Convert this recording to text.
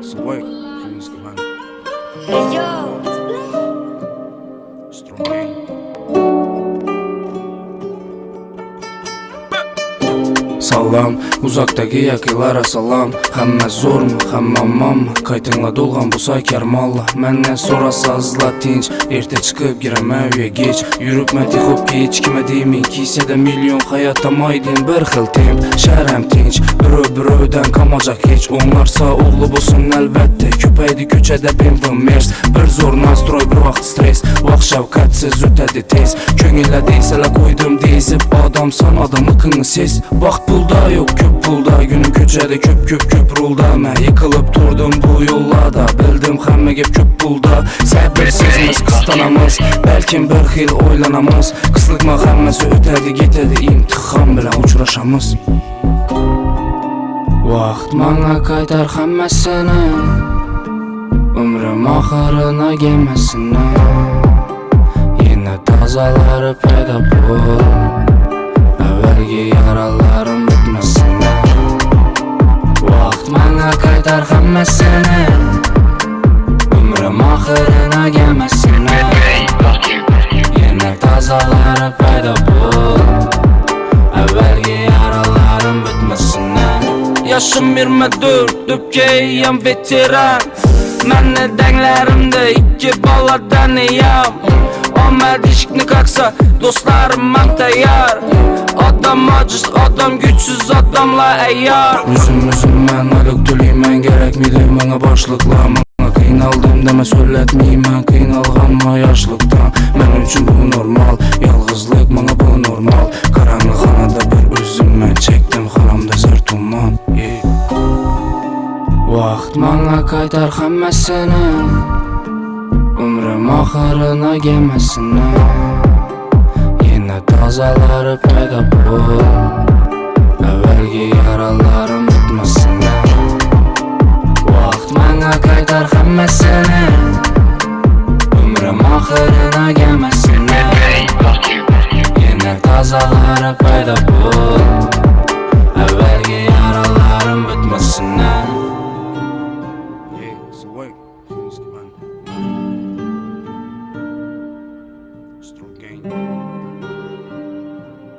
Swag, Kings Command, Hey yo, Strong Game. Salam, uzaktaki yakılara salam. Həmmə zormu, həmmə ammamı? Qaytınla dolğan bu say kərmalla. Məndən sonra sazla tinç, ertə çıxıb girəmə üyə geç. Yürüb məti xop geç, kimə deyimin ki isə də milyon həyatda maydin bir xil temp. Şərəm tinç, bürödən qamacaq heç. Onlarsa oğlu olsun əlbəttə. Köpəydi köçədə BMW Mers. Bir zor nastroy, bir vaxt stres. Vaxt şəvqətsiz ötədi tez. Könüllə deysələ qoydum deyizib. Adamsan adamı qını ses. Vaxt pulda yok, köp pulda. Günüm köçədə köp rulda. Mən yıkılıp durdum bu yollada. Bildim həmmə gep köp pulda. Səbirsizmiz, qıstanamız. Bəlkə bir xil oylanamız. Qıslıqma həmməsi ötədi, getədi. İmtixan bilən uçraşamız. Vaxt mənə qaytar həmməsini. Ömrüm axırına gəlməsinə. Yenə tazaları payda bul. Əvvəlki yaralarım bitməsinə. Vaxt mənə qaytar həmməsini. Ömrüm axırına gəlməsinə. Yenə tazaları payda bul. Əvvəlki yaralarım bitməsinə. Yaşım 24, döpkəyəm veteran. Mənə dənglərimdə 2 baladan iyam. Amad işqni qalxsa, dostlarım mən təyyar. Adam aciz, adam gücsüz, adamla əyyar. Üzüm mən alıq tülüymən, gərəkmiydi mənə başlıqla. Mənə qıynaldım demə söylətmiyim, mən qıynalğanma yaşlıqdan. Mən üçün bu normal, yalğızlıq mənə bu normal. Qaranlıq xanada bir üzüm mən çəkdim, xanamda zər tuman. Vaxt mənə qaytar həmməsini. Ömrüm axırına gəlməsinə. Yenə tazaları payda bul. Əvvəlki yaralarım bitməsinə. Vaxt mənə qaytar həmməsini. Ömrüm axırına gəlməsinə. Yenə tazaları payda bul. Əvvəlki yaralarım